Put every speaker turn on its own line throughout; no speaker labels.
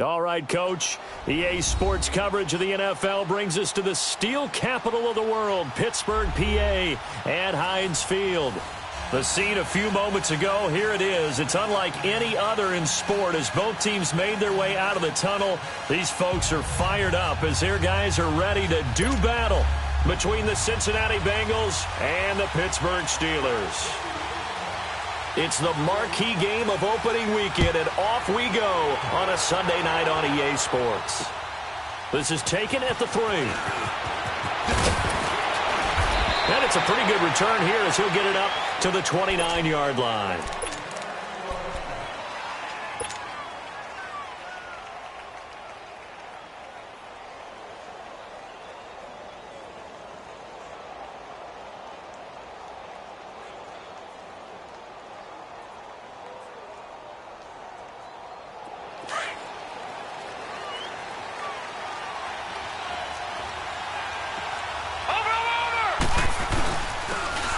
All right, Coach. EA Sports coverage of the NFL brings us to the steel capital of the world, Pittsburgh, PA, at Heinz Field. The scene a few moments ago, here it is. It's unlike any other in sport as both teams made their way out of the tunnel. These folks are fired up as their guys are ready to do battle between the Cincinnati Bengals and the Pittsburgh Steelers. It's the marquee game of opening weekend, and off we go on a Sunday night on EA Sports. This is taken at the 3. And it's a pretty good return here as he'll get it up to the 29-yard line.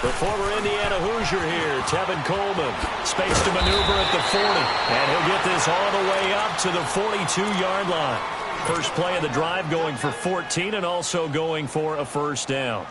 The former Indiana Hoosier here, Tevin Coleman. Space to maneuver at the 40. And he'll get this all the way up to the 42-yard line. First play of the drive going for 14 and also going for a first down.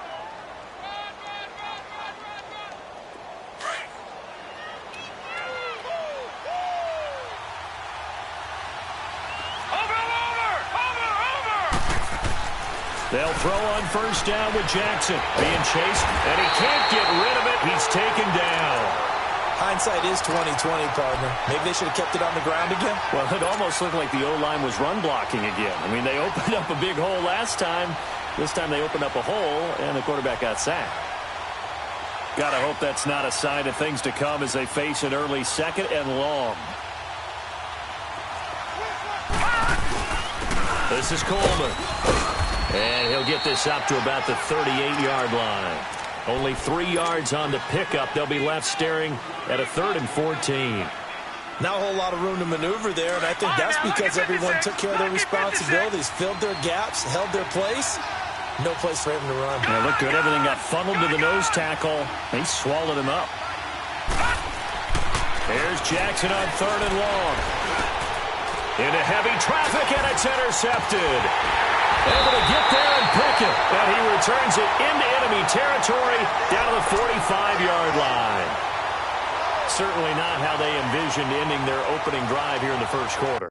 They'll throw on first down with Jackson. Being chased, and he can't get rid of it. He's taken down.
Hindsight is 20/20, partner. Maybe they should have kept it on the ground again.
Well, it almost looked like the O-line was run blocking again. I mean, they opened up a big hole last time. This time they opened up a hole, and the quarterback got sacked. Gotta hope that's not a sign of things to come as they face an early second and long. This is Coleman. And he'll get this up to about the 38-yard line. Only 3 yards on the pickup. They'll be left staring at a 3rd and 14.
Not a whole lot of room to maneuver there, and I think that's because everyone took care of their responsibilities, filled their gaps, held their place. No place for him to run.
Yeah, looked good. Everything got funneled to the nose tackle. He swallowed him up. There's Jackson on 3rd and long. Into heavy traffic, and it's intercepted. Able to get there and pick it. And he returns it into enemy territory down to the 45-yard line. Certainly not how they envisioned ending their opening drive here in the first quarter.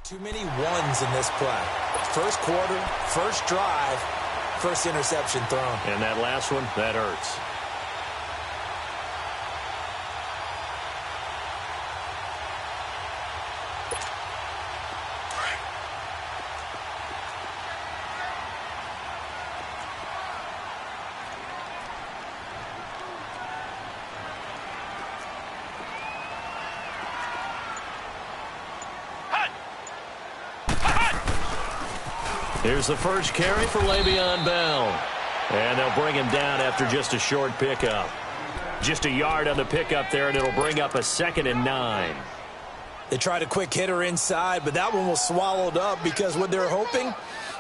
Too many ones in this play. First quarter, first drive, first interception thrown.
And that last one, that hurts. Here's the first carry for Le'Veon Bell. And they'll bring him down after just a short pickup. Just a yard on the pickup there, and it'll bring up a 2nd and 9.
They tried a quick hitter inside, but that one was swallowed up because what they're hoping,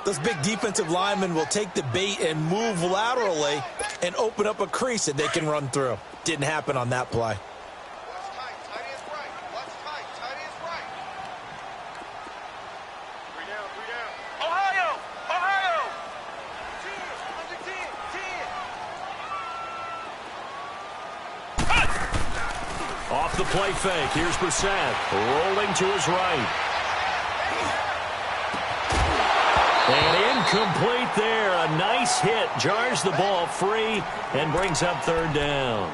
those big defensive linemen will take the bait and move laterally and open up a crease that they can run through. Didn't happen on that play.
Off the play fake, here's Brissett, rolling to his right. And incomplete there. A nice hit, jars the ball free, and brings up 3rd down.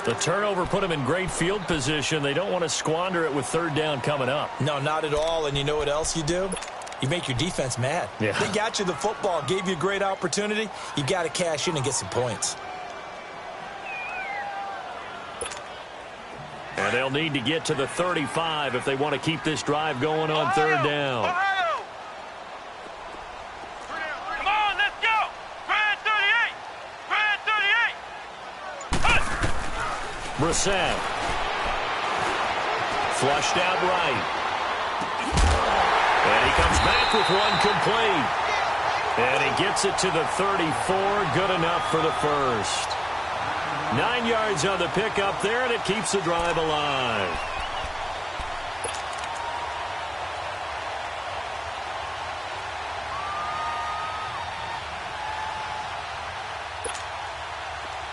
The turnover put him in great field position. They don't want to squander it with 3rd down coming up.
No, not at all. And you know what else you do? You make your defense mad.
Yeah.
They got you the football, gave you a great opportunity. You got to cash in and get some points.
And they'll need to get to the 35 if they want to keep this drive going on third down.
Come on, let's go. Grand 38. Grand 38.
Brissett. Flushed out right. And he comes back with one complete. And he gets it to the 34. Good enough for the first. 9 yards on the pickup there, and it keeps the drive alive.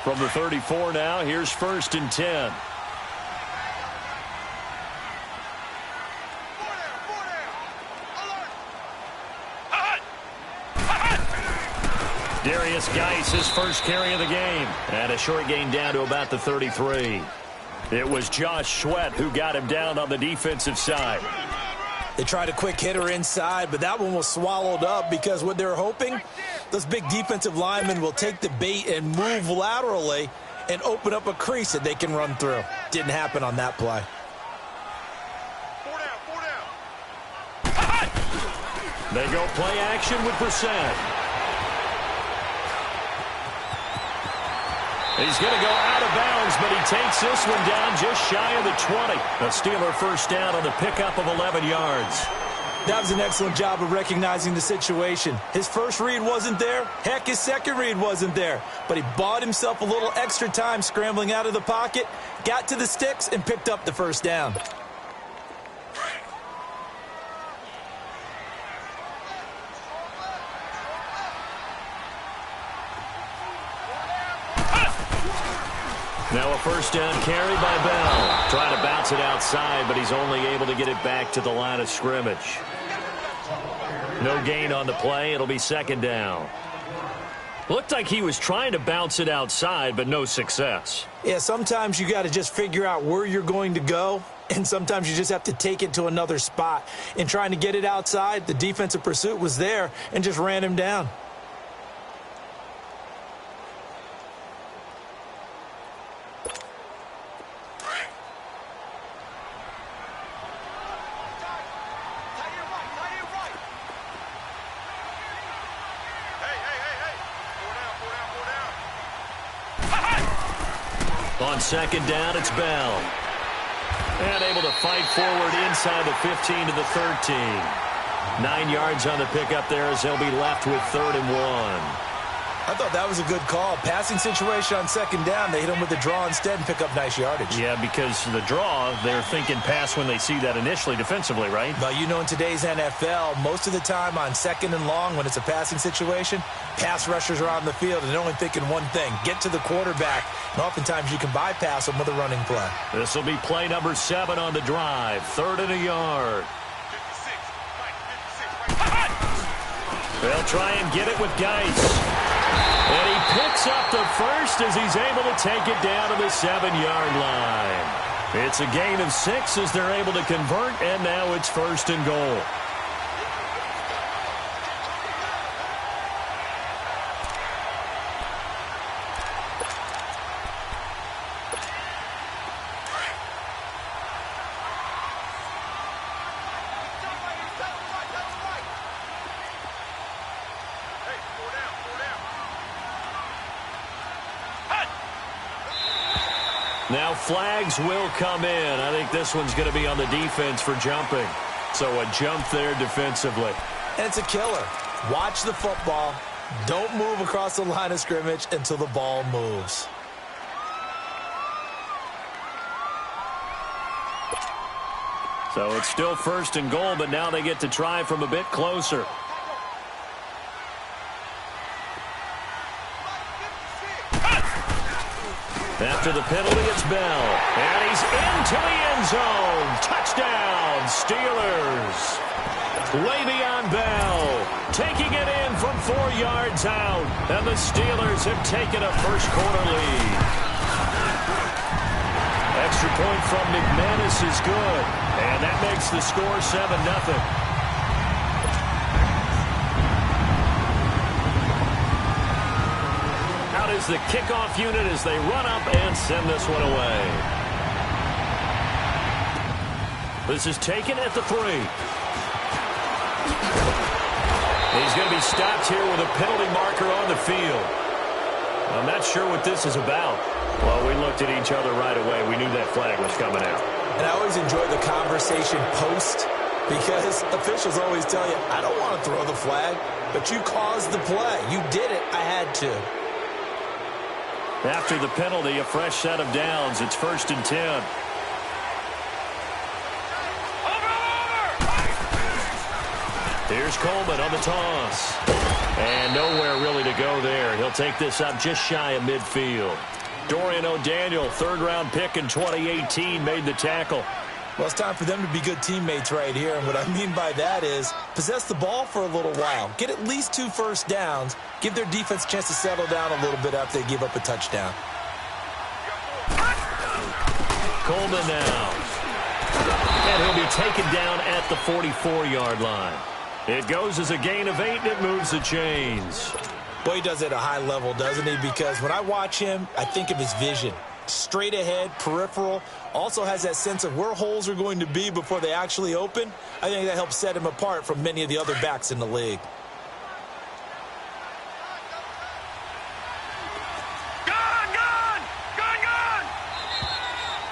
From the 34 now, here's 1st and 10. Darius Geis, his first carry of the game. And a short gain down to about the 33. It was Josh Sweat who got him down on the defensive side.
They tried a quick hitter inside, but that one was swallowed up because what they're hoping, those big defensive linemen will take the bait and move laterally and open up a crease that they can run through. Didn't happen on that play.
4 down.
They go play action with Brissett. He's going to go out of bounds, but he takes this one down just shy of the 20. A Steeler first down on the pickup of 11 yards.
That was an excellent job of recognizing the situation. His first read wasn't there. Heck, his second read wasn't there. But he bought himself a little extra time scrambling out of the pocket, got to the sticks, and picked up the first down.
Now a first down carry by Bell. Trying to bounce it outside, but he's only able to get it back to the line of scrimmage. No gain on the play. It'll be 2nd down. Looked like he was trying to bounce it outside, but no success.
Yeah, sometimes you got to just figure out where you're going to go, and sometimes you just have to take it to another spot. In trying to get it outside, the defensive pursuit was there and just ran him down.
On 2nd down, it's Bell. And able to fight forward inside the 15 to the 13. 9 yards on the pickup there as they'll be left with 3rd and 1.
I thought that was a good call. Passing situation on 2nd down. They hit him with the draw instead and pick up nice yardage.
Yeah, because the draw, they're thinking pass when they see that initially defensively, right?
But you know, in today's NFL, most of the time on 2nd and long when it's a passing situation, pass rushers are on the field and they're only thinking one thing, get to the quarterback. And oftentimes you can bypass them with a running play.
This will be play number 7 on the drive. 3rd and a yard.
56.
They'll try and get it with Geis. And he picks up the first as he's able to take it down to the 7-yard line. It's a gain of 6 as they're able to convert, and now it's 1st and goal. Now flags will come in. I think this one's going to be on the defense for jumping. So a jump there defensively.
And it's a killer. Watch the football. Don't move across the line of scrimmage until the ball moves.
So it's still 1st and goal, but now they get to try from a bit closer. After the penalty, it's Bell. And he's into the end zone. Touchdown, Steelers. Le'Veon Bell taking it in from 4 yards out. And the Steelers have taken a first-quarter lead. Extra point from McManus is good. And that makes the score 7-0. is the kickoff unit as they run up and send this one away. This is taken at the 3. He's going to be stopped here with a penalty marker on the field. I'm not sure what this is about. Well, we looked at each other right away. We knew that flag was coming out.
And I always enjoy the conversation post because officials always tell you, I don't want to throw the flag, but you caused the play. You did it. I had to.
After the penalty, a fresh set of downs. It's 1st and 10. Here's Coleman on the toss. And nowhere really to go there. He'll take this up just shy of midfield. Dorian O'Daniel, 3rd-round pick in 2018, made the tackle.
Well, it's time for them to be good teammates right here. And what I mean by that is possess the ball for a little while. Get at least 2 first downs. Give their defense a chance to settle down a little bit after they give up a touchdown.
Coleman now. And he'll be taken down at the 44-yard line. It goes as a gain of 8, and it moves the chains.
Boy, he does it at a high level, doesn't he? Because when I watch him, I think of his vision. Straight ahead, peripheral. Also has that sense of where holes are going to be before they actually open. I think that helps set him apart from many of the other backs in the league.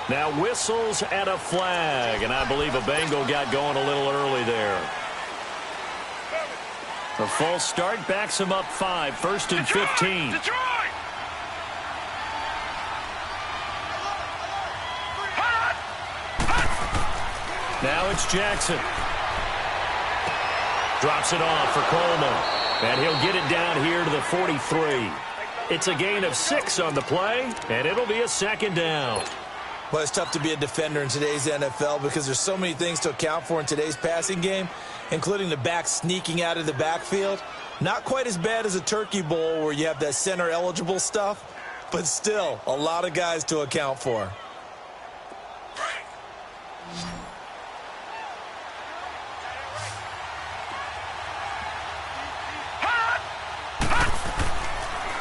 Now whistles and a flag, and I believe a Bengal got going a little early there. The false start backs him up 5, 1st and 15.
Detroit!
Now it's Jackson. Drops it off for Coleman. And he'll get it down here to the 43. It's a gain of 6 on the play, and it'll be a 2nd down.
Well, it's tough to be a defender in today's NFL because there's so many things to account for in today's passing game, including the back sneaking out of the backfield. Not quite as bad as a turkey bowl where you have that center-eligible stuff, but still a lot of guys to account for.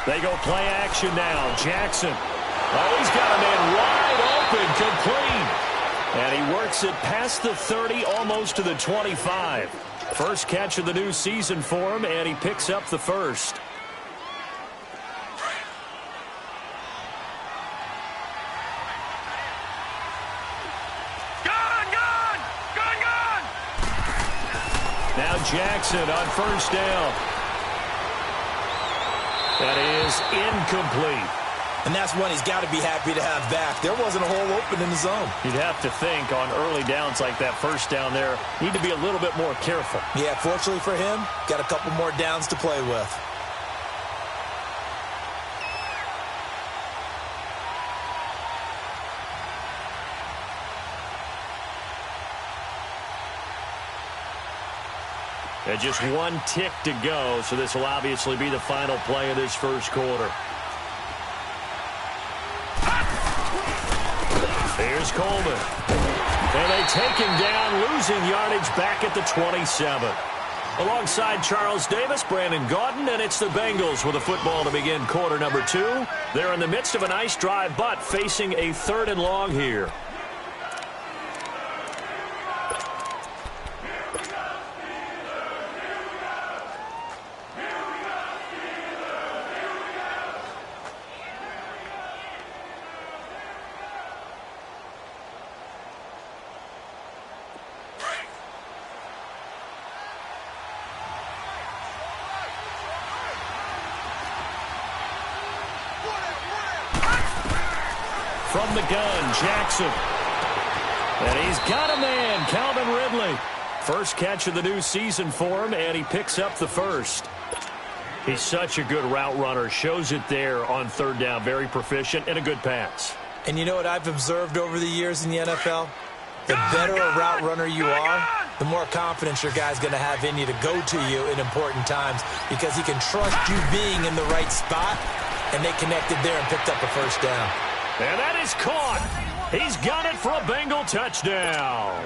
They go play action now. Jackson. Oh, he's got a man wide open, complete. And he works it past the 30, almost to the 25. First catch of the new season for him, and he picks up the 1st.
Gun!
Now Jackson on 1st down. That is incomplete.
And that's one he's got to be happy to have back. There wasn't a hole open in the zone.
You'd have to think on early downs like that 1st down there, need to be a little bit more careful.
Yeah, fortunately for him, got a couple more downs to play with.
And just 1 tick to go, so this will obviously be the final play of this 1st quarter. Here's Coleman. And they take him down, losing yardage back at the 27. Alongside Charles Davis, Brandon Gaudin, and it's the Bengals with a football to begin quarter number 2. They're in the midst of a nice drive, but facing a 3rd and long here. From the gun, Jackson. And he's got a man, Calvin Ridley. First catch of the new season for him, and he picks up the 1st. He's such a good route runner. Shows it there on 3rd down. Very proficient and a good pass.
And you know what I've observed over the years in the NFL? The better a route runner you are, the more confidence your guy's going to have in you to go to you in important times because he can trust you being in the right spot, and they connected there and picked up a 1st down.
And that is caught. He's got it for a Bengal touchdown.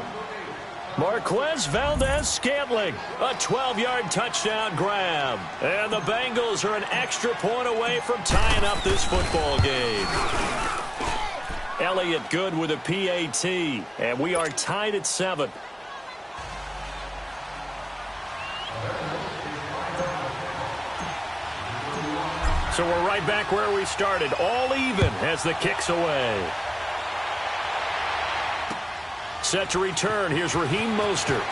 Marquez Valdez-Scantling, a 12-yard touchdown grab. And the Bengals are an extra point away from tying up this football game. Elliott good with a PAT, and we are tied at 7. So we're right back where we started, all even as the kick's away. Set to return, here's Raheem Mostert.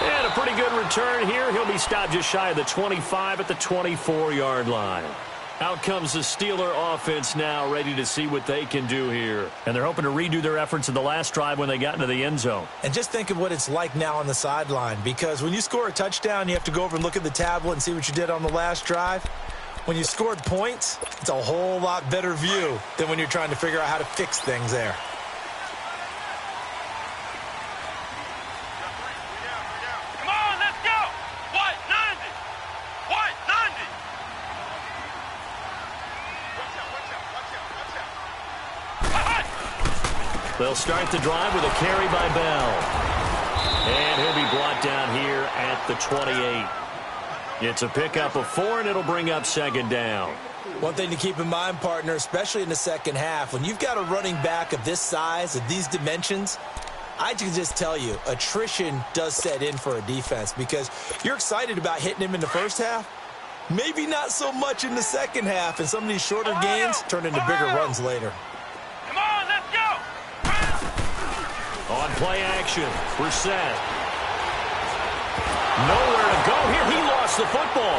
And a pretty good return here. He'll be stopped just shy of the 25 at the 24-yard line. Out comes the Steeler offense now, ready to see what they can do here. And they're hoping to redo their efforts in the last drive when they got into the end zone.
And just think of what it's like now on the sideline, because when you score a touchdown, you have to go over and look at the tablet and see what you did on the last drive. When you scored points, it's a whole lot better view than when you're trying to figure out how to fix things there.
They'll start the drive with a carry by Bell. And he'll be brought down here at the 28. It's a pickup of 4, and it'll bring up second down.
One thing to keep in mind, partner, especially in the second half, when you've got a running back of this size, of these dimensions, I can just tell you, attrition does set in for a defense, because you're excited about hitting him in the first half. Maybe not so much in the second half, and some of these shorter gains turn into bigger runs later.
On play action, Brissett. Nowhere to go here. He lost the football.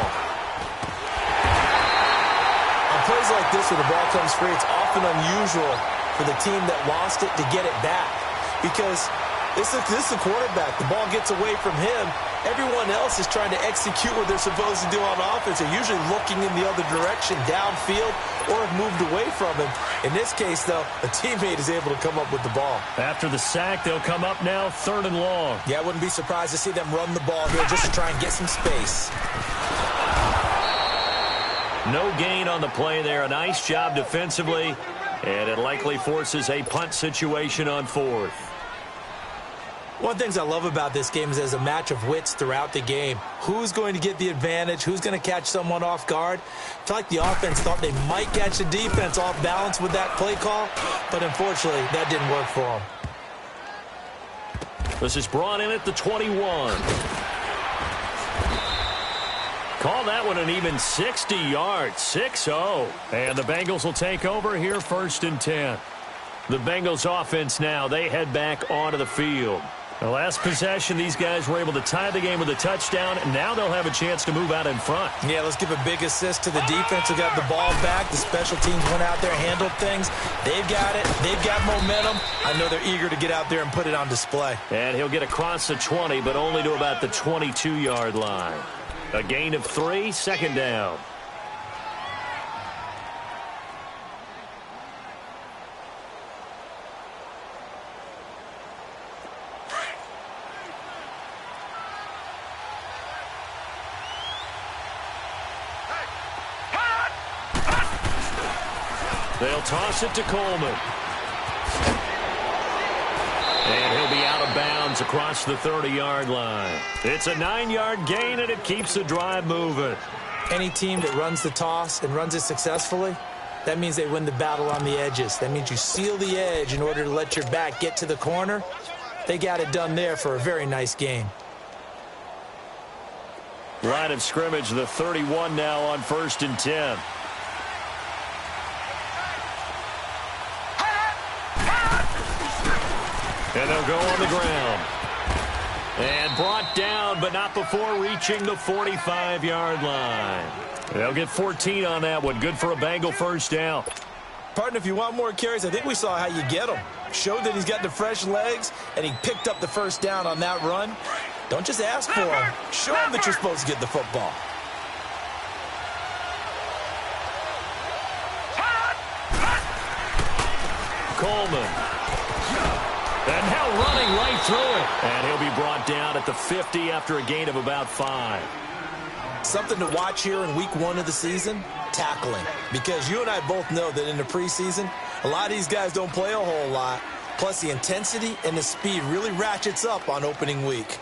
On plays like this, where the ball comes free, it's often unusual for the team that lost it to get it back, because this is the quarterback. The ball gets away from him. Everyone else is trying to execute what they're supposed to do on offense. They're usually looking in the other direction, downfield, or have moved away from him. In this case, though, a teammate is able to come up with the ball.
After the sack, they'll come up now 3rd and long.
Yeah, I wouldn't be surprised to see them run the ball here just to try and get some space.
No gain on the play there. A nice job defensively, and it likely forces a punt situation on 4th.
One of the things I love about this game is there's a match of wits throughout the game. Who's going to get the advantage? Who's going to catch someone off guard? I feel like the offense thought they might catch the defense off balance with that play call, but unfortunately, that didn't work for them.
This is brought in at the 21. Call that one an even 60 yards, 6-0. And the Bengals will take over here 1st and 10. The Bengals offense now, they head back onto the field. The last possession, these guys were able to tie the game with a touchdown, and now they'll have a chance to move out in front.
Yeah, let's give a big assist to the defense who got the ball back. The special teams went out there, handled things. They've got it. They've got momentum. I know they're eager to get out there and put it on display.
And he'll get across the 20, but only to about the 22-yard line. A gain of 3, 2nd down. They'll toss it to Coleman. And he'll be out of bounds across the 30-yard line. It's a 9-yard gain, and it keeps the drive moving.
Any team that runs the toss and runs it successfully, that means they win the battle on the edges. That means you seal the edge in order to let your back get to the corner. They got it done there for a very nice game.
Line of scrimmage, the 31 now on 1st and 10. And they'll go on the ground. And brought down, but not before reaching the 45-yard line. They'll get 14 on that one. Good for a Bengal 1st down.
Partner, if you want more carries, I think we saw how you get them. Showed that he's got the fresh legs, and he picked up the 1st down on that run. Don't just ask for him. Show him that you're supposed to get the football.
Coleman. And now running right through it. And he'll be brought down at the 50 after a gain of about 5.
Something to watch here in week 1 of the season, tackling. Because you and I both know that in the preseason, a lot of these guys don't play a whole lot. Plus, the intensity and the speed really ratchets up on opening week.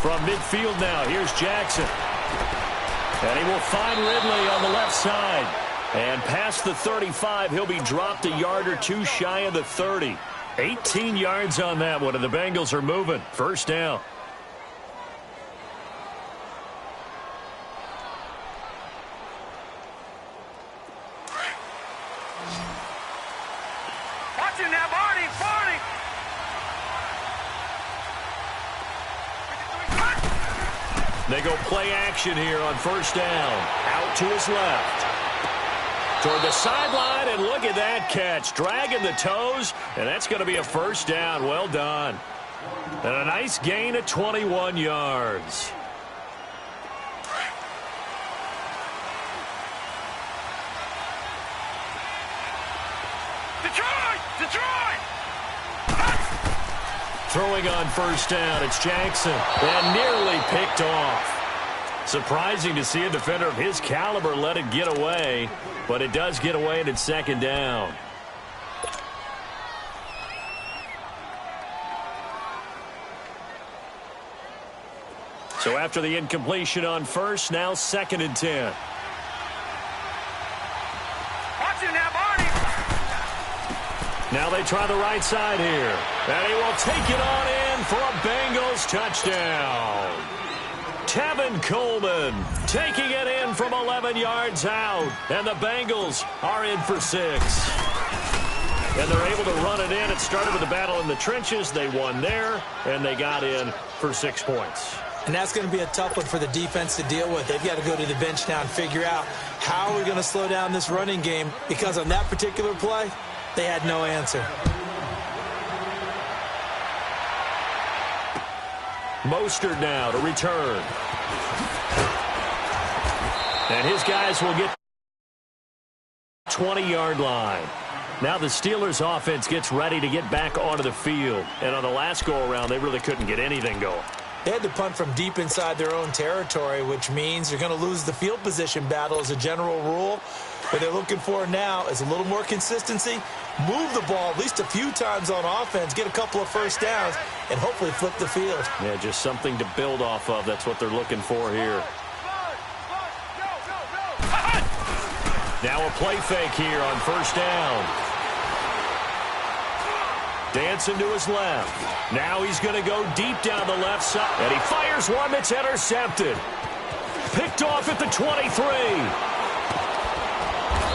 From midfield now, here's Jackson. And he will find Ridley on the left side. And past the 35, he'll be dropped a yard or two shy of the 30. 18 yards on that one, and the Bengals are moving. First down.
Watch him now, Barney.
They go play action here on first down. Out to his left. Toward the sideline, and look at that catch. Dragging the toes, and that's going to be a first down. Well done. And a nice gain of 21 yards.
Detroit!
Throwing on first down, it's Jackson. And nearly picked off. Surprising to see a defender of his caliber let it get away, but it does get away and it's second down. So after the incompletion on first, now 2nd and 10.
Watch him now, Barney.
Now they try the right side here. And he will take it on in for a Bengals touchdown. Tevin Coleman taking it in from 11 yards out. And the Bengals are in for 6. And they're able to run it in. It started with a battle in the trenches. They won there, and they got in for 6 points.
And that's going to be a tough one for the defense to deal with. They've got to go to the bench now and figure out how are we going to slow down this running game, because on that particular play, they had no answer.
Mostert now to return. And his guys will get 20-yard line. Now the Steelers offense gets ready to get back onto the field. And on the last go-around, they really couldn't get anything going.
They had to punt from deep inside their own territory, which means you're going to lose the field position battle as a general rule. What they're looking for now is a little more consistency, move the ball at least a few times on offense, get a couple of first downs, and hopefully flip the field.
Yeah, just something to build off of. That's what they're looking for here. Now a play fake here on first down. Dancing to his left. Now he's going to go deep down the left side. And he fires one that's intercepted. Picked off at the 23.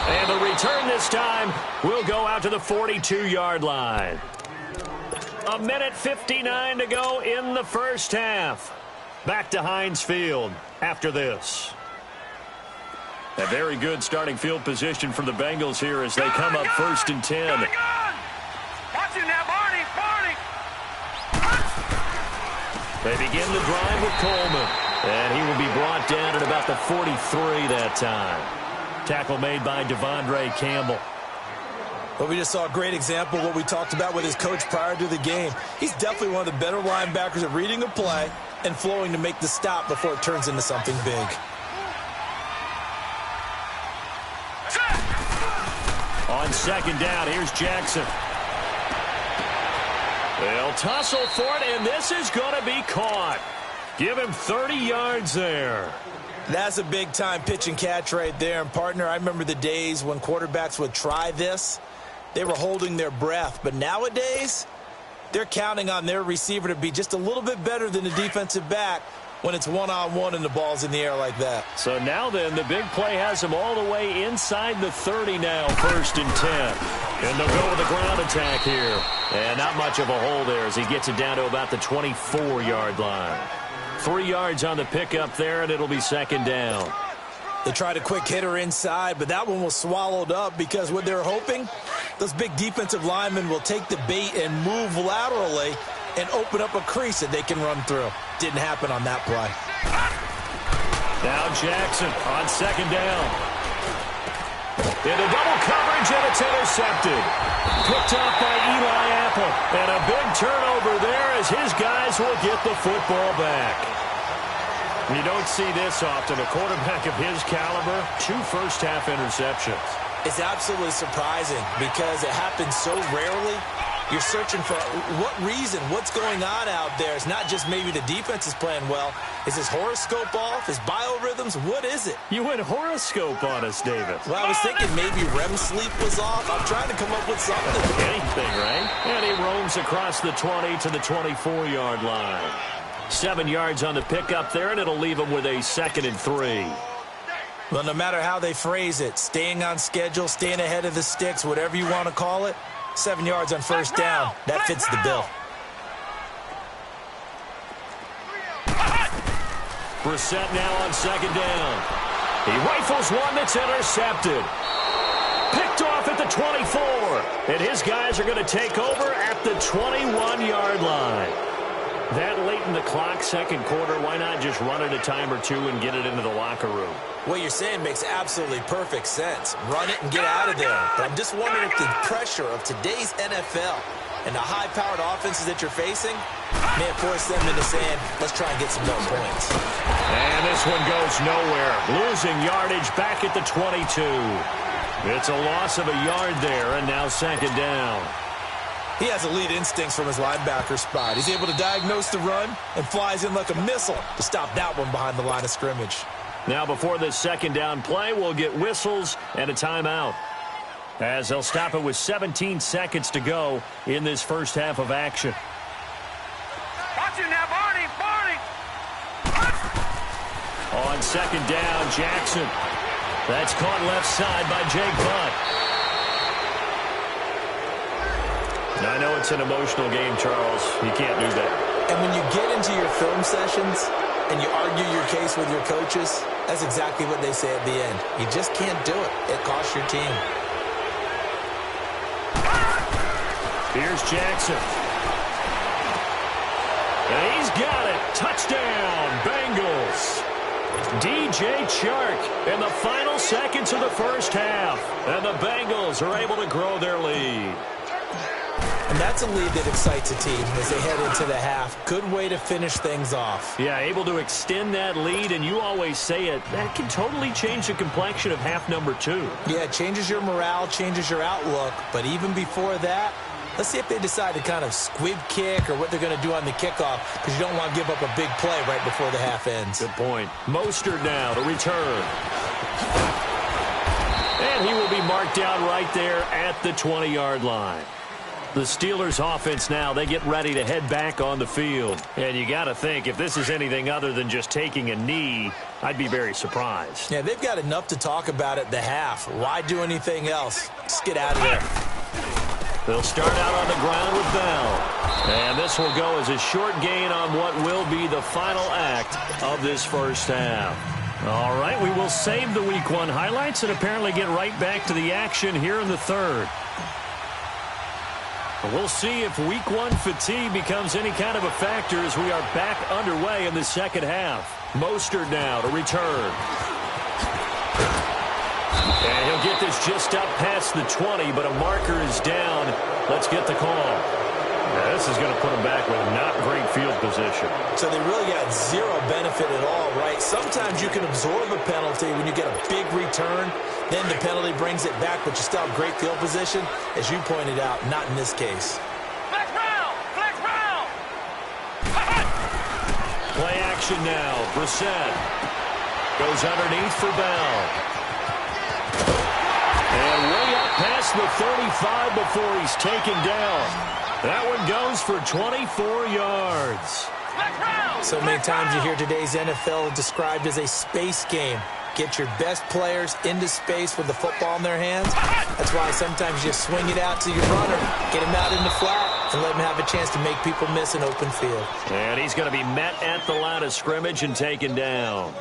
And the return this time will go out to the 42-yard line. 1:59 to go in the first half. Back to Heinz Field after this. A very good starting field position for the Bengals here as they come up 1st and 10.
Watch him now, Barney.
They begin the drive with Coleman. And he will be brought down at about the 43 that time. Tackle made by Devondre Campbell.
Well, we just saw a great example of what we talked about with his coach prior to the game. He's definitely one of the better linebackers at reading a play and flowing to make the stop before it turns into something big.
On second down, here's Jackson. They'll tussle for it, and this is going to be caught. Give him 30 yards there.
That's a big-time pitch and catch right there. And, partner, I remember the days when quarterbacks would try this. They were holding their breath. But nowadays, they're counting on their receiver to be just a little bit better than the defensive back when it's one-on-one and the ball's in the air like that.
So now then, the big play has him all the way inside the 30 now, 1st and 10. And they'll go with a ground attack here. And not much of a hole there as he gets it down to about the 24-yard line. 3 yards on the pickup there, and it'll be second down.
They tried a quick hitter inside, but that one was swallowed up because what they're hoping, those big defensive linemen will take the bait and move laterally and open up a crease that they can run through. Didn't happen on that play.
Now Jackson on second down. Into double coverage, and it's intercepted. Picked off by Eli Apple. And a big turnover there as his guys will get the football back. You don't see this often. A quarterback of his caliber, 2 first-half interceptions.
It's absolutely surprising because it happens so rarely. You're searching for what reason, what's going on out there. It's not just maybe the defense is playing well. Is his horoscope off? His biorhythms? What is it?
You went horoscope on us, David.
Well, I was thinking maybe REM sleep was off. I'm trying to come up with something.
Anything, right? And he roams across the 20 to the 24-yard line. 7 yards on the pickup there, and it'll leave him with a 2nd and 3.
Well, no matter how they phrase it, staying on schedule, staying ahead of the sticks, whatever you want to call it, 7 yards on first down, that fits the bill.
Brissett now on 2nd down. He rifles one that's intercepted. Picked off at the 24. And his guys are going to take over at the 21-yard line. That late in the clock, second quarter, why not just run it a time or two and get it into the locker room?
What you're saying makes absolutely perfect sense. Run it and get out of there. But I'm just wondering if the pressure of today's NFL and the high-powered offenses that you're facing may have forced them into saying, let's try and get some more points.
And this one goes nowhere. Losing yardage back at the 22. It's a loss of a yard there, and now 2nd down.
He has elite instincts from his linebacker spot. He's able to diagnose the run and flies in like a missile to stop that one behind the line of scrimmage.
Now before this 2nd down play, we'll get whistles and a timeout, as they'll stop it with 17 seconds to go in this first half of action.
Watch it now, Barney, Barney.
On 2nd down, Jackson. That's caught left side by Jake Butt. Now, I know it's an emotional game, Charles. You can't do that.
And when you get into your film sessions and you argue your case with your coaches, that's exactly what they say at the end. You just can't do it. It costs your team.
Here's Jackson. And he's got it. Touchdown, Bengals. DJ Chark in the final seconds of the first half. And the Bengals are able to grow their lead.
And that's a lead that excites a team as they head into the half. Good way to finish things off.
Yeah, able to extend that lead, and you always say it, that can totally change the complexion of half number 2.
Yeah, it changes your morale, changes your outlook. But even before that, let's see if they decide to kind of squib kick or what they're going to do on the kickoff, because you don't want to give up a big play right before the half ends.
Good point. Mostert now to return. And he will be marked down right there at the 20-yard line. The Steelers offense now, they get ready to head back on the field. And you got to think, if this is anything other than just taking a knee, I'd be very surprised.
Yeah, they've got enough to talk about at the half. Why do anything else? Just get out of there.
They'll start out on the ground with Bell. And this will go as a short gain on what will be the final act of this first half. All right, we will save the Week 1 highlights and apparently get right back to the action here in the third. We'll see if Week 1 fatigue becomes any kind of a factor as we are back underway in the second half. Mostert now to return. And he'll get this just up past the 20, but a marker is down. Let's get the call. Now, this is going to put him back with not great field position.
So they really got zero benefit at all, right? Sometimes you can absorb a penalty when you get a big return. Then the penalty brings it back, but you still have great field position. As you pointed out, not in this case.
Flex round, flex round.
Play action now. Brissett goes underneath for Bell. And way up past the 35 before he's taken down. That one goes for 24 yards.
So many times you hear today's NFL described as a space game. Get your best players into space with the football in their hands. That's why sometimes you swing it out to your runner, get him out in the flat, and let him have a chance to make people miss an open field.
And he's going to be met at the line of scrimmage and taken down.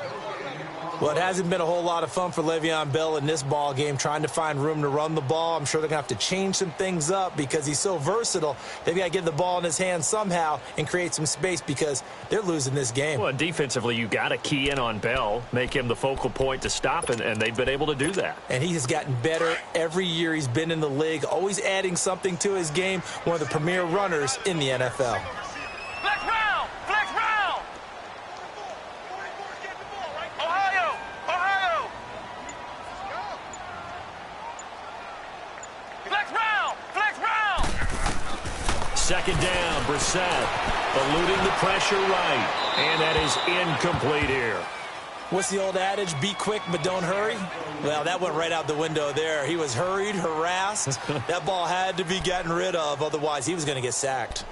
Well, it hasn't been a whole lot of fun for Le'Veon Bell in this ball game, trying to find room to run the ball. I'm sure they're going to have to change some things up because he's so versatile. They've got to get the ball in his hands somehow and create some space because they're losing this game.
Well, defensively, you got to key in on Bell, make him the focal point to stop, and they've been able to do that.
And he has gotten better every year he's been in the league, always adding something to his game, one of the premier runners in the NFL.
Flex round, flex round.
second down. Brissett eluding the pressure right. And that is incomplete here.
What's the old adage? Be quick, but don't hurry. Well, that went right out the window there. He was hurried, harassed. That ball had to be gotten rid of. Otherwise, he was going to get sacked.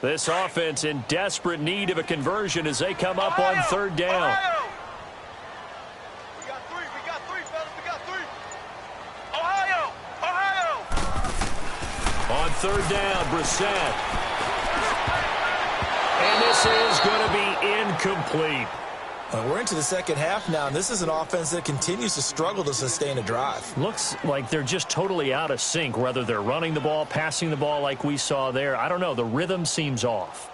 This offense in desperate need of a conversion as they come up on third down.
Ohio! We got three, fellas, we got three. Ohio!
On third down, Brissett. And this is going to be incomplete.
We're into the second half now, and this is an offense that continues to struggle to sustain a drive.
Looks like they're just totally out of sync, whether they're running the ball, passing the ball like we saw there. I don't know. The rhythm seems off.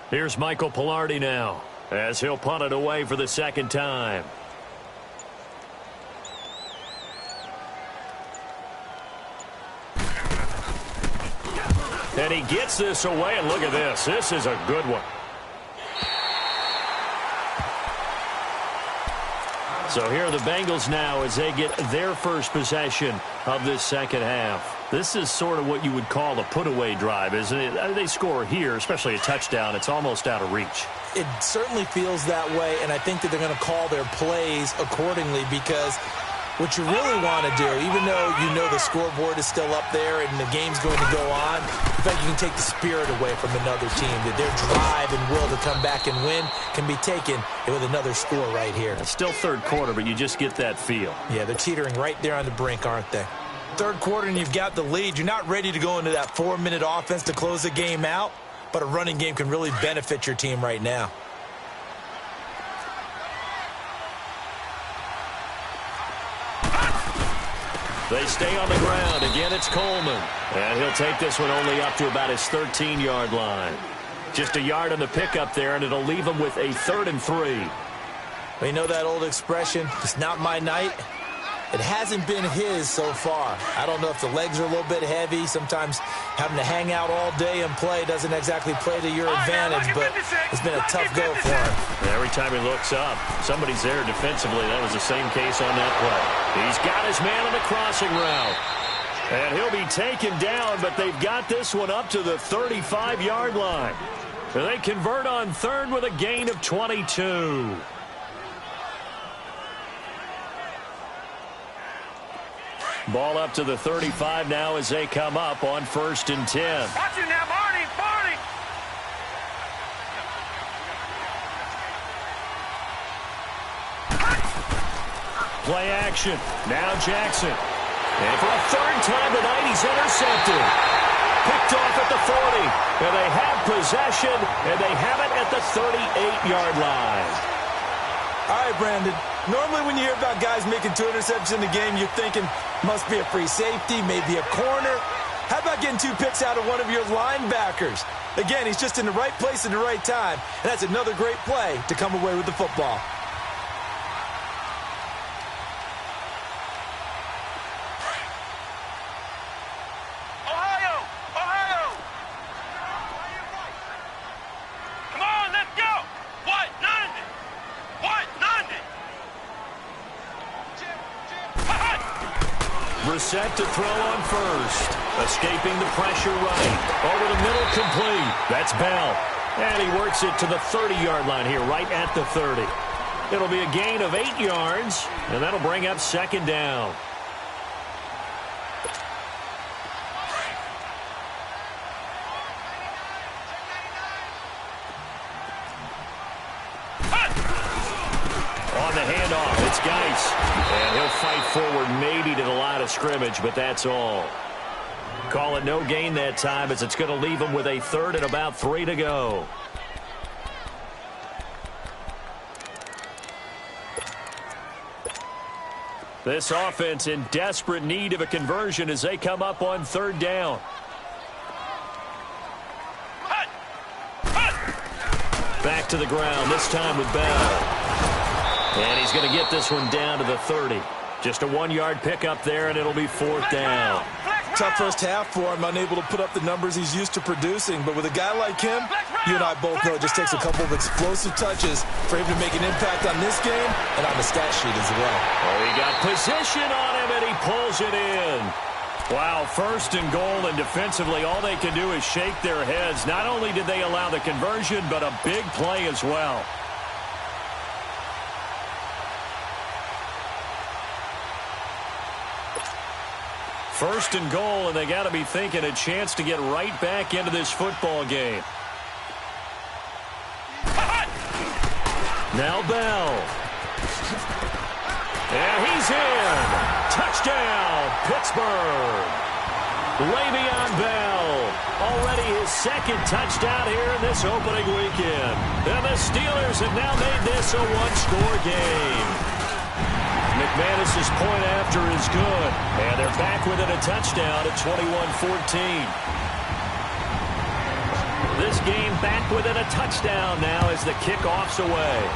Here's Michael Pilardi now, as he'll punt it away for the second time. And he gets this away, and look at this. This is a good one. So here are the Bengals now as they get their first possession of this second half. This is sort of what you would call a put-away drive, isn't it? They score here, especially a touchdown. It's almost out of reach.
It certainly feels that way, and I think that they're going to call their plays accordingly, because what you really want to do, even though you know the scoreboard is still up there and the game's going to go on, in fact, you can take the spirit away from another team, that their drive and will to come back and win can be taken with another score right here.
It's still third quarter, but you just get that feel.
Yeah, they're teetering right there on the brink, aren't they? Third quarter and you've got the lead. You're not ready to go into that 4-minute offense to close the game out, but a running game can really benefit your team right now.
They stay on the ground. Again, it's Coleman. And he'll take this one only up to about his 13-yard line. Just a yard on the pickup there, and it'll leave him with a 3rd and 3.
Well, you know that old expression, it's not my night? It hasn't been his so far. I don't know if the legs are a little bit heavy. Sometimes having to hang out all day and play doesn't exactly play to your advantage, but it's been a tough go for him.
Every time he looks up, somebody's there defensively. That was the same case on that play. He's got his man on the crossing route. And he'll be taken down, but they've got this one up to the 35-yard line. They convert on third with a gain of 22. Ball up to the 35 now as they come up on 1st and 10.
Watch it now, Barney, Barney.
Play action. Now Jackson. And for a 3rd time tonight, he's intercepted. Picked off at the 40. And they have possession, and they have it at the 38-yard line.
All right, Brandon. Normally when you hear about guys making 2 interceptions in the game, you're thinking must be a free safety, maybe a corner. How about getting 2 picks out of one of your linebackers? Again, he's just in the right place at the right time, and that's another great play to come away with the football.
Ohio! Ohio! Come on, let's go! What? None! What? None!
Brissett to throw on first. Escaping the pressure right. Over the middle, complete. That's Bell. And he works it to the 30-yard line here, right at the 30. It'll be a gain of 8 yards, and that'll bring up 2nd down. On the handoff, it's Geis. And he'll fight forward maybe to the line of scrimmage, but that's all. Call it no gain that time as it's going to leave him with a 3rd and about 3 to go. This offense in desperate need of a conversion as they come up on third down. Back to the ground, this time with Bell. And he's going to get this one down to the 30. Just a 1-yard pickup there, and it'll be fourth down.
Tough first half for him, unable to put up the numbers he's used to producing. But with a guy like him, you and I both know it just takes a couple of explosive touches for him to make an impact on this game and on the stat sheet as well.
Oh, he got position on him, and he pulls it in. Wow, first and goal, and defensively, all they can do is shake their heads. Not only did they allow the conversion, but a big play as well. First and goal, and they got to be thinking a chance to get right back into this football game. Now Bell. And he's in. Touchdown, Pittsburgh. Le'Veon Bell. Already his second touchdown here in this opening weekend. And the Steelers have now made this a one-score game. McManus's point after is good. And they're back within a touchdown at 21-14. This game back within a touchdown now as the kickoff's away.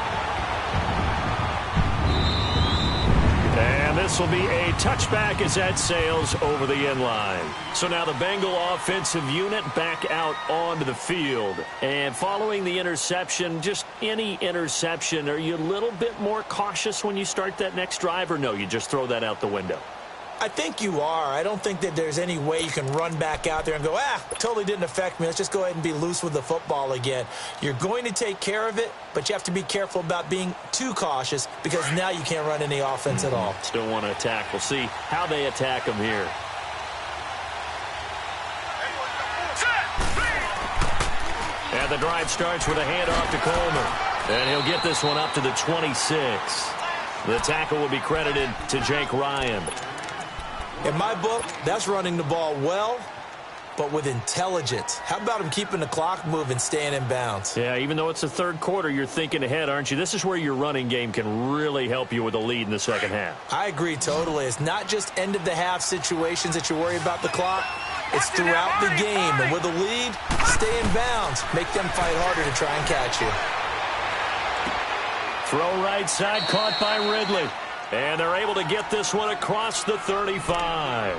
And this will be a touchback as that sails over the end line. So now the Bengal offensive unit back out onto the field. And following the interception, just any interception, are you a little bit more cautious when you start that next drive, or no, you just throw that out the window?
I think you are. I don't think that there's any way you can run back out there and go, totally didn't affect me. Let's just go ahead and be loose with the football again. You're going to take care of it, but you have to be careful about being too cautious because now you can't run any offense at all.
Still want to attack. We'll see how they attack them here. And the drive starts with a handoff to Coleman. And he'll get this one up to the 26. The tackle will be credited to Jake Ryan.
In my book, that's running the ball well, but with intelligence. How about him keeping the clock moving, staying in bounds?
Yeah, even though it's the third quarter, you're thinking ahead, aren't you? This is where your running game can really help you with a lead in the second half.
I agree totally. It's not just end-of-the-half situations that you worry about the clock. It's throughout the game. And with a lead, stay in bounds. Make them fight harder to try and catch you.
Throw right side, caught by Ridley. And they're able to get this one across the 35.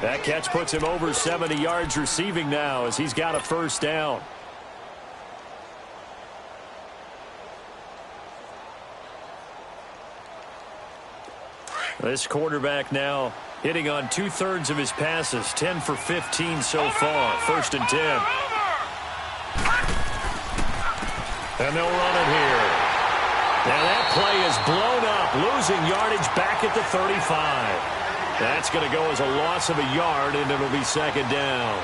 That catch puts him over 70 yards receiving now as he's got a first down. This quarterback now hitting on 2/3 of his passes, 10 for 15 so far. First and 10. And they'll run it here. And that play is blown up, losing yardage back at the 35. That's going to go as a loss of a yard, and it'll be second down.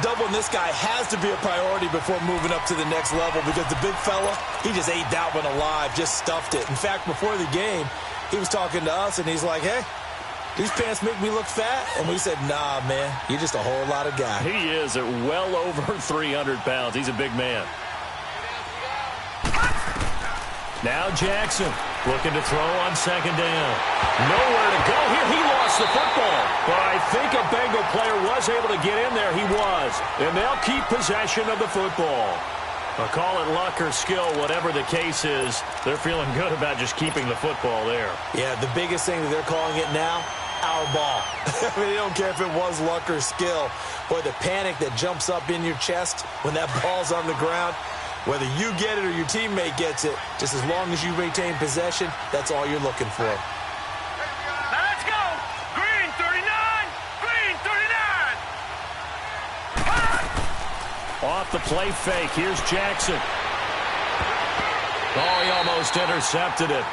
Doubling this guy has to be a priority before moving up to the next level because the big fella, he just ate that one alive, just stuffed it. In fact, before the game, he was talking to us, and he's like, hey, these pants make me look fat? And we said, nah, man, you're just a whole lot of guy.
He is at well over 300 pounds. He's a big man. Now Jackson looking to throw on second down. Nowhere to go here. He lost the football. But I think a Bengal player was able to get in there. He was. And they'll keep possession of the football. I'll call it luck or skill, whatever the case is. They're feeling good about just keeping the football there.
Yeah, the biggest thing that they're calling it now, our ball. I mean, they don't care if it was luck or skill. Boy, the panic that jumps up in your chest when that ball's on the ground, whether you get it or your teammate gets it, just as long as you retain possession, that's all you're looking for.
Now let's go. Green 39. Green 39.
Off the play fake. Here's Jackson. Oh, he almost intercepted it.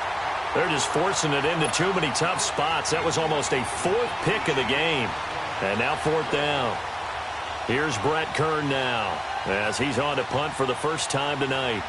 They're just forcing it into too many tough spots. That was almost a fourth pick of the game. And now fourth down. Here's Brett Kern now as he's on to punt for the first time tonight.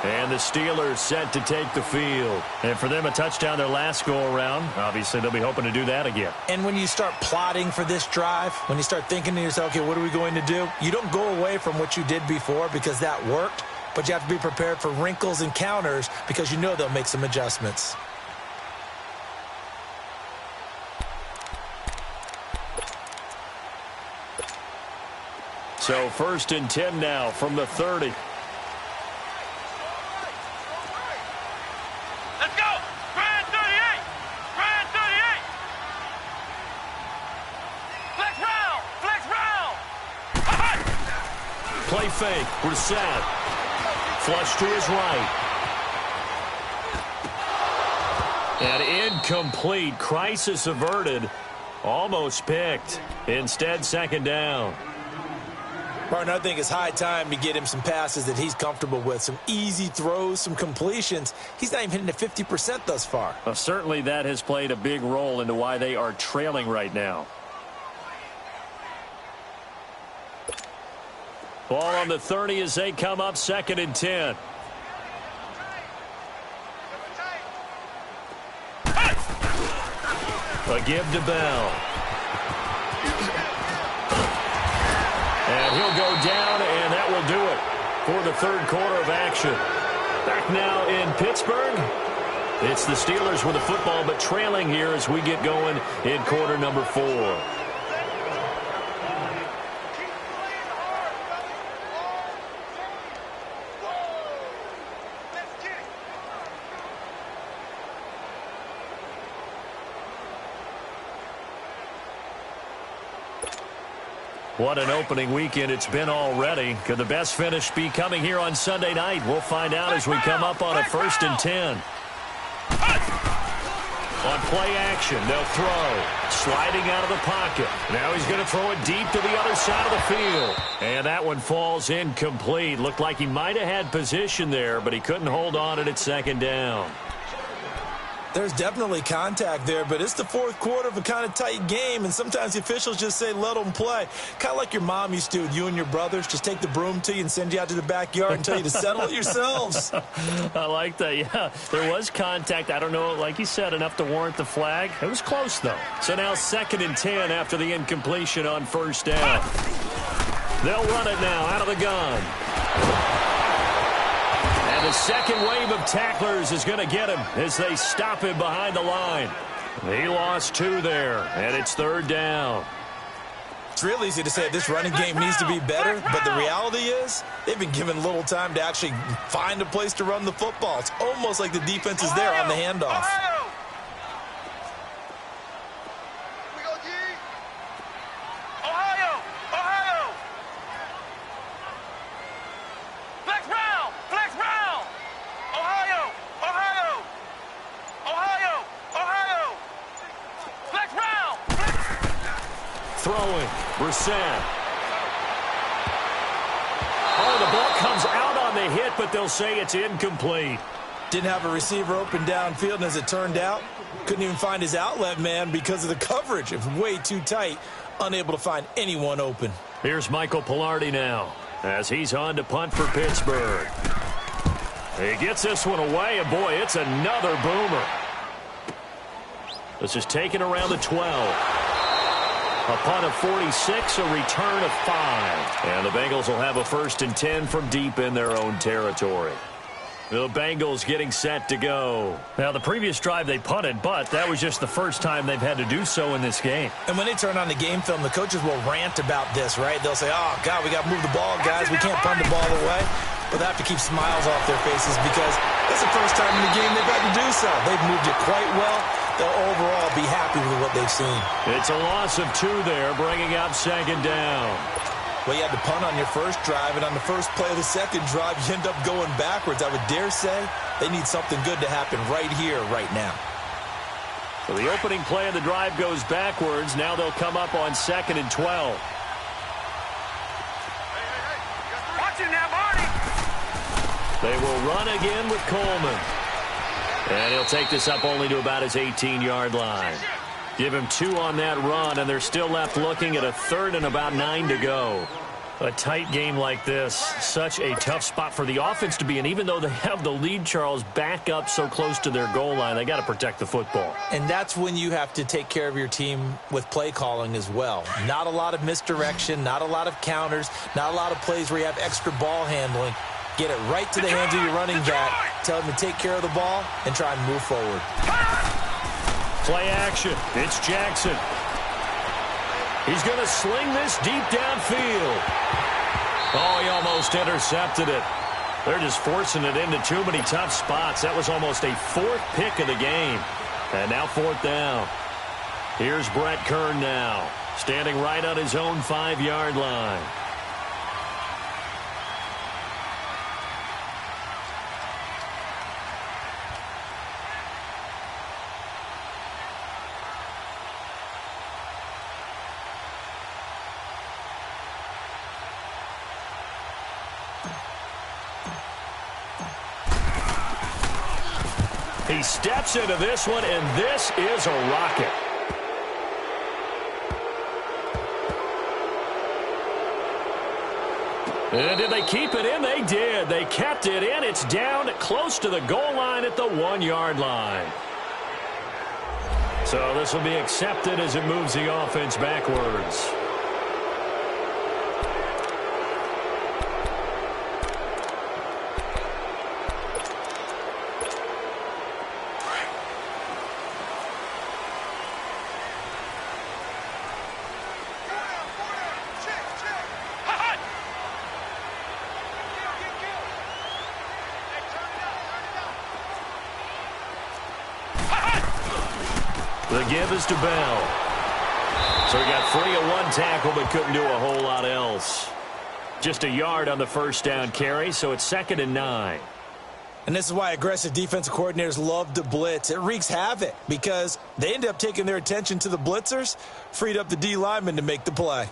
And the Steelers set to take the field. And for them, a touchdown their last go-around. Obviously, they'll be hoping to do that again.
And when you start plotting for this drive, when you start thinking to yourself, okay, what are we going to do? You don't go away from what you did before because that worked, but you have to be prepared for wrinkles and counters because you know they'll make some adjustments.
So 1st and 10 now from the 30.
Let's go! Grand 38! Grand 38! Flex round! Flex round!
Play fake. Brissett. Flush to his right. And incomplete. Crisis averted. Almost picked. Instead, 2nd down.
Martin, I think it's high time to get him some passes that he's comfortable with. Some easy throws, some completions. He's not even hitting at 50% thus far.
Well, certainly that has played a big role into why they are trailing right now. Ball on the 30 as they come up 2nd and 10. A give to Bell. And he'll go down, and that will do it for the 3rd quarter of action. Back now in Pittsburgh. It's the Steelers with the football, but trailing here as we get going in quarter number 4. What an opening weekend it's been already. Could the best finish be coming here on Sunday night? We'll find out as we come up on a 1st and 10. On play action, they'll throw. Sliding out of the pocket. Now he's going to throw it deep to the other side of the field. And that one falls incomplete. Looked like he might have had position there, but he couldn't hold on it at 2nd down.
There's definitely contact there, but it's the 4th quarter of a kind of tight game, and sometimes the officials just say, let them play. Kind of like your mom used to do with you and your brothers. Just take the broom to you and send you out to the backyard and tell you to settle it yourselves.
I like that, yeah. There was contact. I don't know, like you said, enough to warrant the flag. It was close, though. So now 2nd and 10 after the incompletion on 1st down. They'll run it now out of the gun. And the second wave of tacklers is going to get him as they stop him behind the line. He lost 2 there, and it's 3rd down.
It's real easy to say this running game needs to be better, but the reality is they've been given little time to actually find a place to run the football. It's almost like the defense is there on the handoff.
Throwing, Brissett. Oh, the ball comes out on the hit, but they'll say it's incomplete.
Didn't have a receiver open downfield, and as it turned out, couldn't even find his outlet man because of the coverage. It was way too tight, unable to find anyone open.
Here's Michael Pilardi now as he's on to punt for Pittsburgh. He gets this one away, and boy, it's another boomer. This is taken around the 12. A punt of 46, a return of 5. And the Bengals will have a 1st and 10 from deep in their own territory. The Bengals getting set to go. Now, the previous drive they punted, but that was just the first time they've had to do so in this game.
And when they turn on the game film, the coaches will rant about this, right? They'll say, oh, God, we got to move the ball, guys. We can't punt the ball away. But they have to keep smiles off their faces because it's the first time in the game they've had to do so. They've moved it quite well. They'll overall be happy with what they've seen.
It's a loss of 2 there, bringing up 2nd down.
Well, you had to punt on your first drive, and on the first play of the second drive, you end up going backwards. I would dare say they need something good to happen right here, right now.
So the opening play of the drive goes backwards. Now they'll come up on 2nd and 12.
Watch it now, Marty!
They will run again with Coleman. And he'll take this up only to about his 18-yard line. Give him 2 on that run, and they're still left looking at a 3rd and about 9 to go. A tight game like this, such a tough spot for the offense to be in. Even though they have the lead, Charles, back up so close to their goal line, they got to protect the football.
And that's when you have to take care of your team with play calling as well. Not a lot of misdirection, not a lot of counters, not a lot of plays where you have extra ball handling. Get it right to the hands of your running back. Tell him to take care of the ball and try and move forward.
Play action. It's Jackson. He's going to sling this deep downfield. Oh, he almost intercepted it. They're just forcing it into too many tough spots. That was almost a fourth pick of the game. And now fourth down. Here's Brett Kern now, standing right on his own 5-yard line. He steps into this one, and this is a rocket. And did they keep it in? They did. They kept it in. It's down close to the goal line at the 1-yard line. So this will be accepted as it moves the offense backwards. The give is to Bell. So he got free of one tackle but couldn't do a whole lot else. Just a yard on the first down carry, so it's 2nd and 9.
And this is why aggressive defensive coordinators love to blitz. It wreaks havoc because they end up taking their attention to the blitzers, freed up the D lineman to make the play.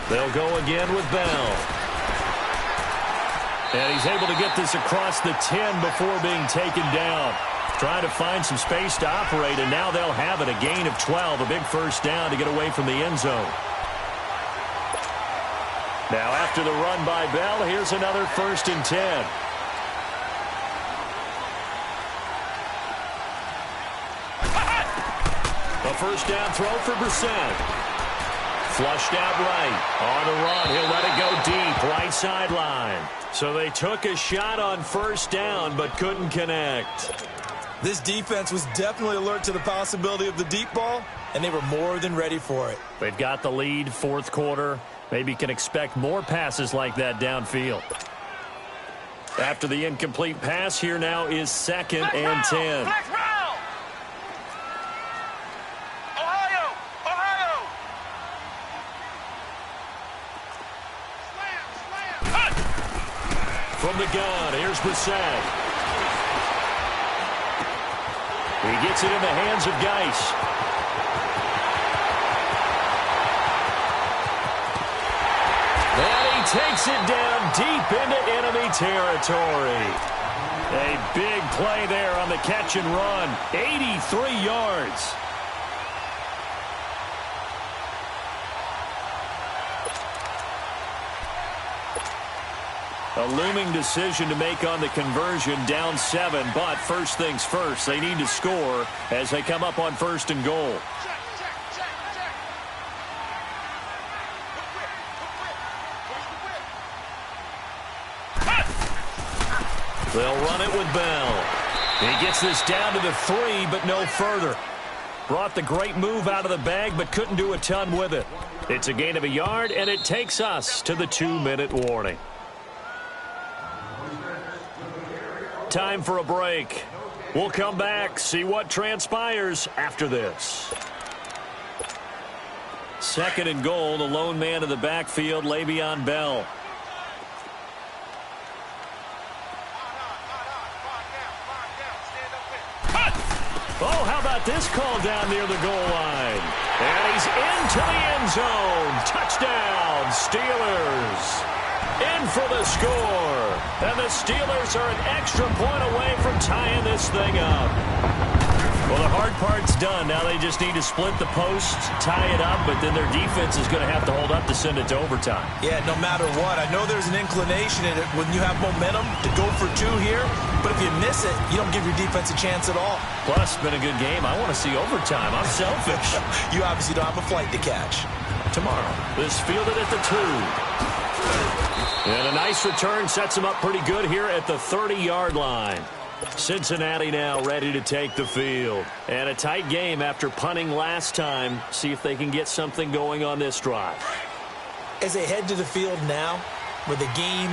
They'll go again with Bell. And he's able to get this across the 10 before being taken down. Trying to find some space to operate, and now they'll have it. A gain of 12, a big first down to get away from the end zone. Now after the run by Bell, here's another 1st and 10. A first down throw for Brissett. Flushed out right. On the run, he'll let it go deep, right sideline. So they took a shot on first down, but couldn't connect.
This defense was definitely alert to the possibility of the deep ball, and they were more than ready for it.
They've got the lead, fourth quarter. Maybe can expect more passes like that downfield. After the incomplete pass, here now is 2nd and 10. From the gun, here's Brissett. He gets it in the hands of Geis. And he takes it down deep into enemy territory. A big play there on the catch and run. 83 yards. A looming decision to make on the conversion, down 7, but first things first, they need to score as they come up on 1st and goal. They'll run it with Bell. He gets this down to the 3, but no further. Brought the great move out of the bag, but couldn't do a ton with it. It's a gain of a yard, and it takes us to the 2-minute warning. Time for a break. We'll come back, see what transpires after this. 2nd and goal, the lone man in the backfield, Le'Veon Bell. about this call down near the goal line? And he's into the end zone. Touchdown, Steelers. In for the score. And the Steelers are an extra point away from tying this thing up. Well, the hard part's done. Now they just need to split the posts, tie it up, but then their defense is going to have to hold up to send it to overtime.
Yeah, no matter what. I know there's an inclination in it when you have momentum to go for two here, but if you miss it, you don't give your defense a chance at all.
Plus, it's been a good game. I want to see overtime. I'm selfish.
You obviously don't have a flight to catch.
Tomorrow, this fielded at the 2. And a nice return sets him up pretty good here at the 30-yard line. Cincinnati now ready to take the field. And a tight game after punting last time. See if they can get something going on this drive.
As they head to the field now, with the game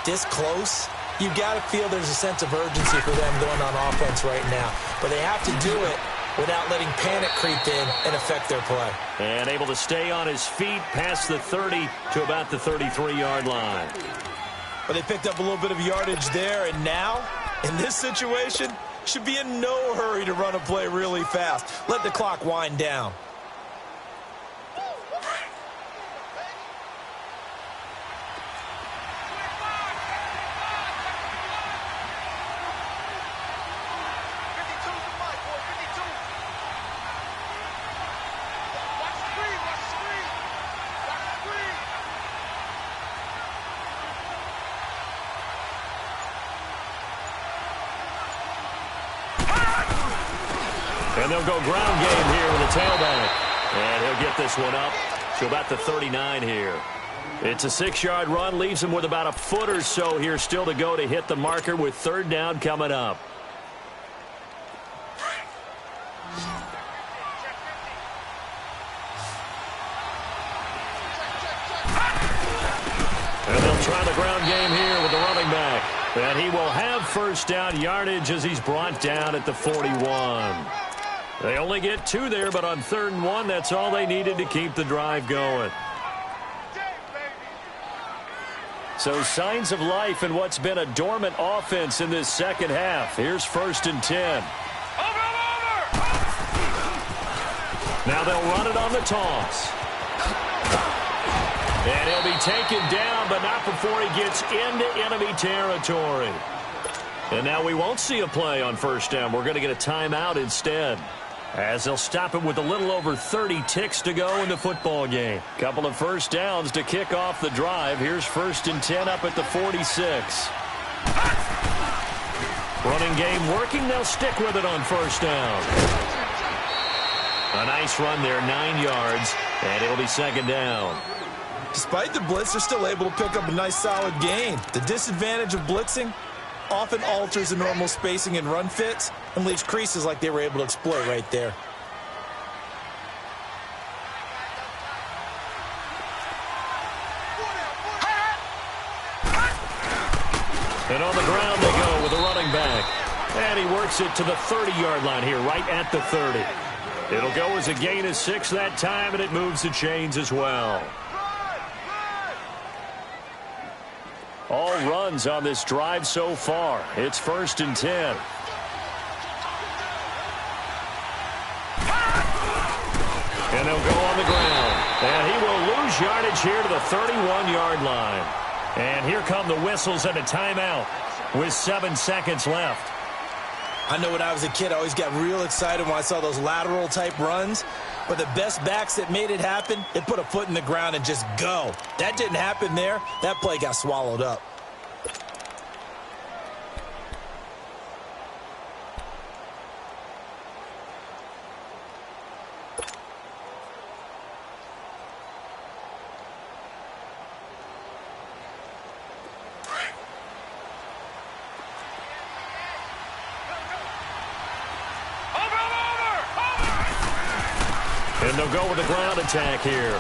this close, you've got to feel there's a sense of urgency for them going on offense right now. But they have to do it without letting panic creep in and affect their play.
And able to stay on his feet past the 30 to about the 33-yard line.
But they picked up a little bit of yardage there, and now, in this situation, should be in no hurry to run a play really fast. Let the clock wind down.
And they'll go ground game here with a tailback. And he'll get this one up to about the 39 here. It's a 6-yard run, leaves him with about a foot or so here still to go to hit the marker with 3rd down coming up. And they'll try the ground game here with the running back. And he will have 1st down yardage as he's brought down at the 41. They only get 2 there, but on 3rd and 1, that's all they needed to keep the drive going. So signs of life in what's been a dormant offense in this second half. Here's 1st and 10. Now they'll run it on the toss. And he'll be taken down, but not before he gets into enemy territory. And now we won't see a play on 1st down. We're going to get a timeout instead, as they'll stop it with a little over 30 ticks to go in the football game. Couple of 1st downs to kick off the drive. Here's 1st and 10 up at the 46. Running game working. They'll stick with it on 1st down. A nice run there, 9 yards, and it'll be 2nd down.
Despite the blitz, they're still able to pick up a nice solid gain. The disadvantage of blitzing often alters the normal spacing and run fits and leaves creases like they were able to exploit right there.
And on the ground they go with a running back. And he works it to the 30-yard line here, right at the 30. It'll go as a gain of 6 that time, and it moves the chains as well. All runs on this drive so far. It's 1st and 10. And they'll go on the ground. And he will lose yardage here to the 31-yard line. And here come the whistles and a timeout with 7 seconds left.
I know when I was a kid, I always got real excited when I saw those lateral-type runs. But the best backs that made it happen, they put a foot in the ground and just go. That didn't happen there. That play got swallowed up.
And they'll go with a ground attack here.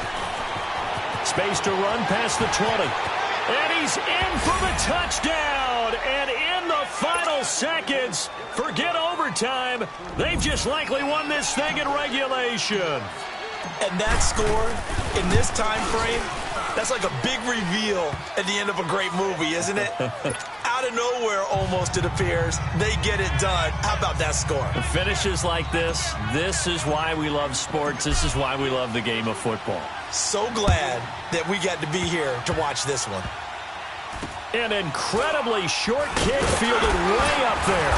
Space to run past the 20. And he's in for the touchdown. And in the final seconds, forget overtime. They've just likely won this thing in regulation.
And that score in this time frame, that's like a big reveal at the end of a great movie, isn't it? Out of nowhere, almost, it appears, they get it done. How about that score?
Finishes like this is why we love sports. This is why we love the game of football.
So glad that we got to be here to watch this one.
An incredibly short kick fielded way up there.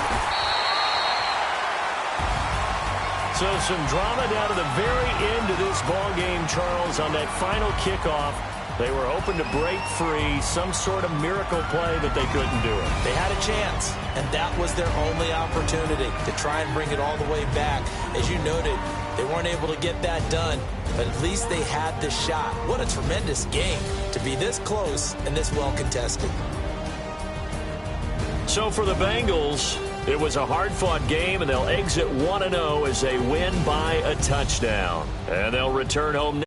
So some drama down to the very end of this ball game, Charles, on that final kickoff. They were hoping to break free, some sort of miracle play, but they couldn't do it.
They had a chance, and that was their only opportunity to try and bring it all the way back. As you noted, they weren't able to get that done, but at least they had the shot. What a tremendous game to be this close and this well contested.
So for the Bengals, it was a hard-fought game, and they'll exit 1-0 as they win by a touchdown. And they'll return home